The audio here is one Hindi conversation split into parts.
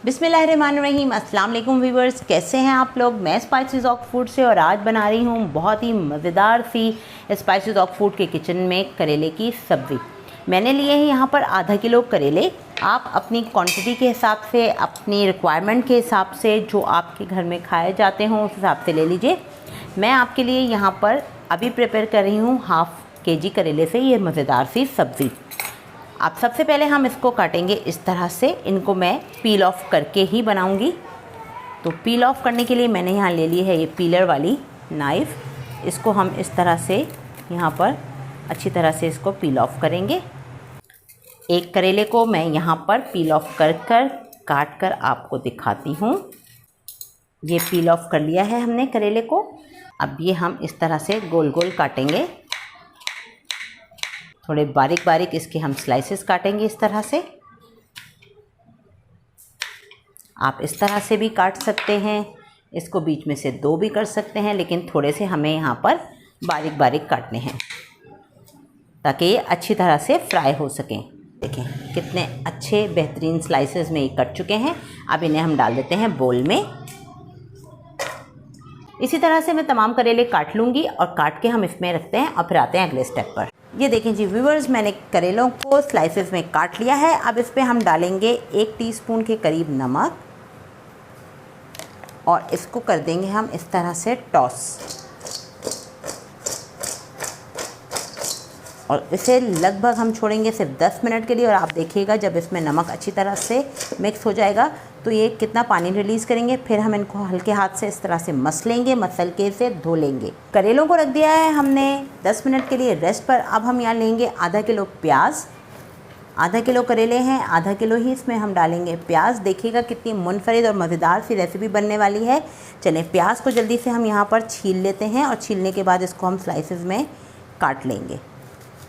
बिस्मिल्लाहिर्रहमानिर्रहीम। अस्सलाम वालेकुम व्यूअर्स, कैसे हैं आप लोग। मैं स्पाइसेस ऑफ फूड से और आज बना रही हूँ बहुत ही मज़ेदार सी स्पाइसेस ऑफ फूड के किचन में करेले की सब्ज़ी। मैंने लिए हैं यहाँ पर आधा किलो करेले। आप अपनी क्वांटिटी के हिसाब से, अपनी रिक्वायरमेंट के हिसाब से, जो आपके घर में खाए जाते हों उस हिसाब से ले लीजिए। मैं आपके लिए यहाँ पर अभी प्रिपेयर कर रही हूँ हाफ़ केजी करेले से ये मज़ेदार सी सब्ज़ी। अब सबसे पहले हम इसको काटेंगे इस तरह से। इनको मैं पील ऑफ करके ही बनाऊंगी। तो पील ऑफ करने के लिए मैंने यहाँ ले ली है ये पीलर वाली नाइफ़। इसको हम इस तरह से यहाँ पर अच्छी तरह से इसको पील ऑफ करेंगे। एक करेले को मैं यहाँ पर पील ऑफ कर काट कर आपको दिखाती हूँ। ये पील ऑफ कर लिया है हमने करेले को। अब ये हम इस तरह से गोल गोल काटेंगे। थोड़े बारीक बारीक इसके हम स्लाइसेस काटेंगे इस तरह से। आप इस तरह से भी काट सकते हैं, इसको बीच में से दो भी कर सकते हैं, लेकिन थोड़े से हमें यहाँ पर बारीक बारीक काटने हैं ताकि ये अच्छी तरह से फ्राई हो सकें। देखें कितने अच्छे बेहतरीन स्लाइसेस में ये कट चुके हैं। अब इन्हें हम डाल देते हैं बोल में। इसी तरह से मैं तमाम करेले काट लूँगी और काट के हम इसमें रखते हैं और फिर आते हैं अगले स्टेप पर। ये देखें जी व्यूअर्स, मैंने करेलों को स्लाइसेस में काट लिया है। अब इस पे हम डालेंगे 1 टीस्पून के करीब नमक और इसको कर देंगे हम इस तरह से टॉस। और इसे लगभग हम छोड़ेंगे सिर्फ 10 मिनट के लिए। और आप देखिएगा जब इसमें नमक अच्छी तरह से मिक्स हो जाएगा तो ये कितना पानी रिलीज़ करेंगे। फिर हम इनको हल्के हाथ से इस तरह से मसलेंगे, मसल के से धो लेंगे। करेलों को रख दिया है हमने 10 मिनट के लिए रेस्ट पर। अब हम यहाँ लेंगे आधा किलो प्याज। आधा किलो करेले हैं, आधा किलो ही इसमें हम डालेंगे प्याज। देखिएगा कितनी मुनफरिद और मज़ेदार सी रेसिपी बनने वाली है। चलें प्याज को जल्दी से हम यहाँ पर छील लेते हैं और छीलने के बाद इसको हम स्लाइसेस में काट लेंगे।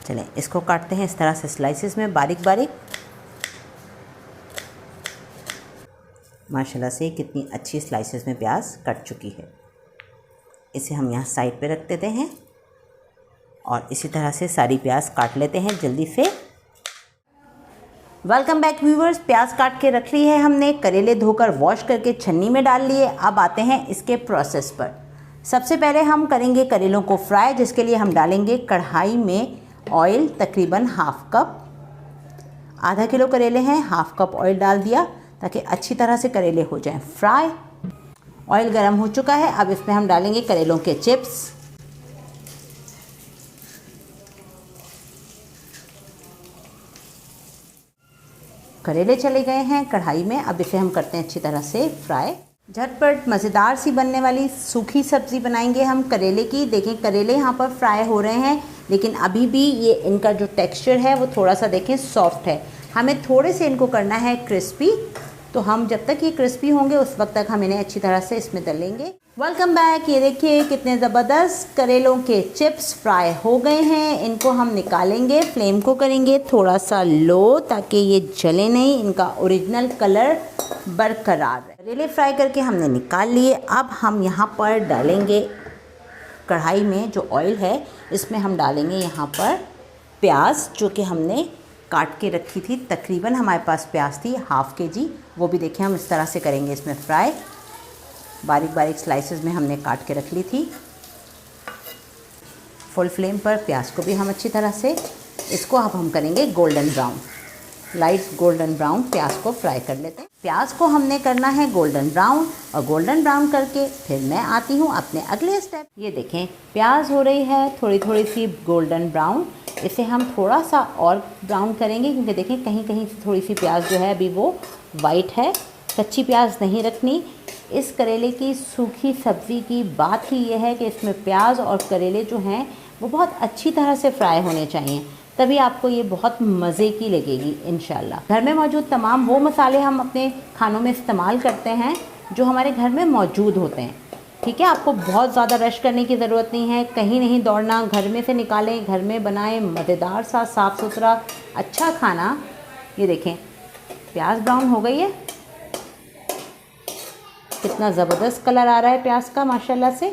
चलें इसको काटते हैं इस तरह से स्लाइसेस में बारीक बारीक। माशाल्लाह से कितनी अच्छी स्लाइसेस में प्याज कट चुकी है। इसे हम यहाँ साइड पे रख देते हैं और इसी तरह से सारी प्याज काट लेते हैं जल्दी से। वेलकम बैक व्यूअर्स, प्याज काट के रख ली है हमने। करेले धोकर वॉश करके छन्नी में डाल लिए। अब आते हैं इसके प्रोसेस पर। सबसे पहले हम करेंगे करेलों को फ्राई, जिसके लिए हम डालेंगे कढ़ाई में ऑयल तकरीबन हाफ़ कप। आधा किलो करेले हैं, हाफ़ कप ऑयल डाल दिया ताकि अच्छी तरह से करेले हो जाएं फ्राई। ऑयल गर्म हो चुका है। अब इसमें हम डालेंगे करेलों के चिप्स। करेले चले गए हैं कढ़ाई में। अब इसे हम करते हैं अच्छी तरह से फ्राई। झटपट मज़ेदार सी बनने वाली सूखी सब्ज़ी बनाएंगे हम करेले की। देखें करेले यहाँ पर फ्राई हो रहे हैं, लेकिन अभी भी ये इनका जो टेक्सचर है वो थोड़ा सा देखें सॉफ्ट है। हमें थोड़े से इनको करना है क्रिस्पी। तो हम जब तक ये क्रिस्पी होंगे उस वक्त तक हम इन्हें अच्छी तरह से इसमें तलेंगे। Welcome back. ये देखिए कितने ज़बरदस्त करेलों के चिप्स फ्राई हो गए हैं। इनको हम निकालेंगे। फ्लेम को करेंगे थोड़ा सा लो ताकि ये जले नहीं, इनका ओरिजिनल कलर बरकरार रहे। करेले फ्राई करके हमने निकाल लिए। अब हम यहाँ पर डालेंगे कढ़ाई में जो ऑयल है, इसमें हम डालेंगे यहाँ पर प्याज जो कि हमने काट के रखी थी। तकरीबन हमारे पास प्याज थी हाफ़ केजी। वो भी देखें हम इस तरह से करेंगे इसमें फ्राई। बारीक बारीक स्लाइसेस में हमने काट के रख ली थी। फुल फ्लेम पर प्याज को भी हम अच्छी तरह से इसको अब हम करेंगे golden brown. Light golden brown प्याज को फ्राई कर लेते हैं। प्याज को हमने करना है गोल्डन ब्राउन, और गोल्डन ब्राउन करके फिर मैं आती हूँ अपने अगले स्टेप। ये देखें प्याज हो रही है थोड़ी थोड़ी सी गोल्डन ब्राउन। इसे हम थोड़ा सा और ब्राउन करेंगे क्योंकि देखें कहीं कहीं से थोड़ी सी प्याज जो है अभी वो वाइट है। कच्ची प्याज नहीं रखनी। इस करेले की सूखी सब्ज़ी की बात ही ये है कि इसमें प्याज और करेले जो हैं वो बहुत अच्छी तरह से फ्राई होने चाहिए, तभी आपको ये बहुत मज़े की लगेगी इंशाल्लाह। घर में मौजूद तमाम वो मसाले हम अपने खानों में इस्तेमाल करते हैं जो हमारे घर में मौजूद होते हैं। ठीक है, आपको बहुत ज़्यादा रश करने की ज़रूरत नहीं है, कहीं नहीं दौड़ना। घर में से निकालें, घर में बनाएं मज़ेदार सा साफ़ सुथरा अच्छा खाना। ये देखें प्याज ब्राउन हो गई है। कितना ज़बरदस्त कलर आ रहा है प्याज का माशाल्लाह से।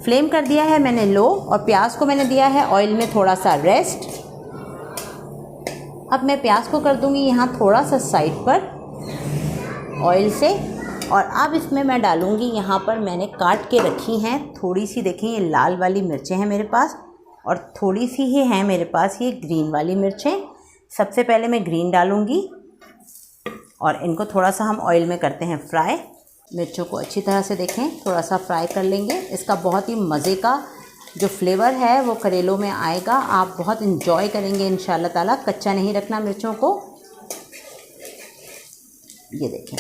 फ्लेम कर दिया है मैंने लो और प्याज को मैंने दिया है ऑयल में थोड़ा सा रेस्ट। अब मैं प्याज को कर दूंगी यहाँ थोड़ा सा साइड पर। ऑयल से। और अब इसमें मैं डालूँगी, यहाँ पर मैंने काट के रखी हैं थोड़ी सी, देखिए ये लाल वाली मिर्चें हैं मेरे पास और थोड़ी सी ही हैं मेरे पास ये ग्रीन वाली मिर्चें। सबसे पहले मैं ग्रीन डालूँगी और इनको थोड़ा सा हम ऑयल में करते हैं फ्राई। मिर्चों को अच्छी तरह से देखें थोड़ा सा फ्राई कर लेंगे। इसका बहुत ही मज़े का जो फ्लेवर है वो करेलों में आएगा, आप बहुत इंजॉय करेंगे इंशाल्लाह ताला। कच्चा नहीं रखना मिर्चों को, ये देखें।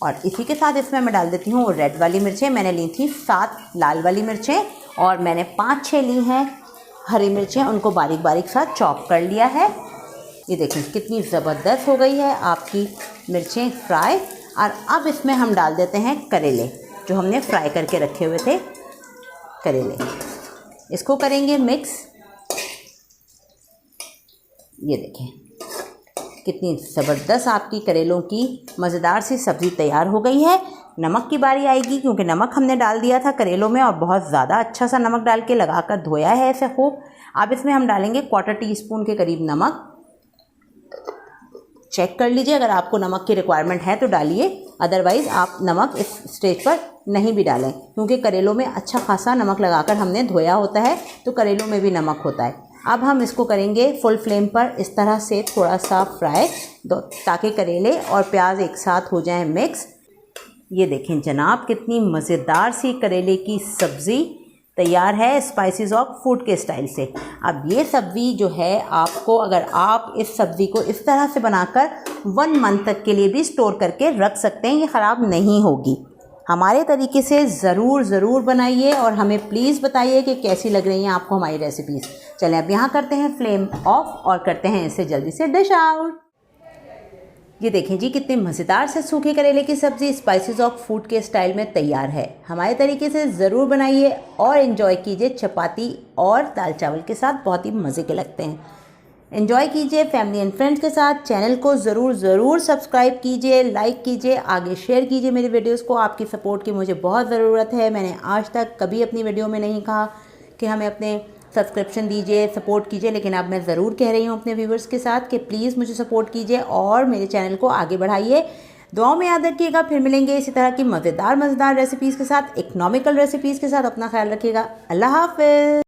और इसी के साथ इसमें मैं डाल देती हूँ रेड वाली मिर्चें। मैंने ली थी 7 लाल वाली मिर्चें और मैंने 5-6 ली हैं हरी मिर्चें, उनको बारीक बारीक सा चॉप कर लिया है। ये देखें कितनी ज़बरदस्त हो गई है आपकी मिर्चें फ्राई। और अब इसमें हम डाल देते हैं करेले जो हमने फ्राई करके रखे हुए थे, करेले। इसको करेंगे मिक्स। ये देखें कितनी ज़बरदस्त आपकी करेलों की मज़ेदार सी सब्ज़ी तैयार हो गई है। नमक की बारी आएगी क्योंकि नमक हमने डाल दिया था करेलों में और बहुत ज़्यादा अच्छा सा नमक डाल के लगाकर धोया है ऐसे खूब। अब इसमें हम डालेंगे 1/4 टीस्पून के करीब नमक। चेक कर लीजिए, अगर आपको नमक की रिक्वायरमेंट है तो डालिए, अदरवाइज़ आप नमक इस स्टेज पर नहीं भी डालें क्योंकि करेलों में अच्छा खासा नमक लगाकर हमने धोया होता है तो करेलों में भी नमक होता है। अब हम इसको करेंगे फुल फ्लेम पर इस तरह से थोड़ा सा फ्राई ताकि करेले और प्याज एक साथ हो जाएं मिक्स। ये देखें जनाब कितनी मज़ेदार सी करेले की सब्ज़ी तैयार है स्पाइसेस ऑफ फूड के स्टाइल से। अब ये सब्ज़ी जो है आपको, अगर आप इस सब्ज़ी को इस तरह से बनाकर 1 मंथ तक के लिए भी स्टोर करके रख सकते हैं, ये ख़राब नहीं होगी। हमारे तरीके से ज़रूर बनाइए और हमें प्लीज़ बताइए कि कैसी लग रही हैं आपको हमारी रेसिपीज़। चलें अब यहाँ करते हैं फ्लेम ऑफ और करते हैं इसे जल्दी से डिश आउट। ये देखें जी कितने मज़ेदार से सूखे करेले की सब्ज़ी स्पाइसेस ऑफ फूड के स्टाइल में तैयार है। हमारे तरीके से ज़रूर बनाइए और इन्जॉय कीजिए, चपाती और दाल चावल के साथ बहुत ही मज़े के लगते हैं। एंजॉय कीजिए फैमिली एंड फ्रेंड्स के साथ। चैनल को ज़रूर सब्सक्राइब कीजिए, लाइक कीजिए, आगे शेयर कीजिए मेरी वीडियोस को। आपकी सपोर्ट की मुझे बहुत ज़रूरत है। मैंने आज तक कभी अपनी वीडियो में नहीं कहा कि हमें अपने सब्सक्रिप्शन दीजिए, सपोर्ट कीजिए, लेकिन अब मैं ज़रूर कह रही हूँ अपने व्यूवर्स के साथ कि प्लीज़ मुझे सपोर्ट कीजिए और मेरे चैनल को आगे बढ़ाइए। दुआओं में याद रखिएगा, फिर मिलेंगे इसी तरह की मज़ेदार रेसिपीज़ के साथ, इकोनॉमिकल रेसिपीज़ के साथ। अपना ख्याल रखिएगा। अल्लाह हाफ़िज़।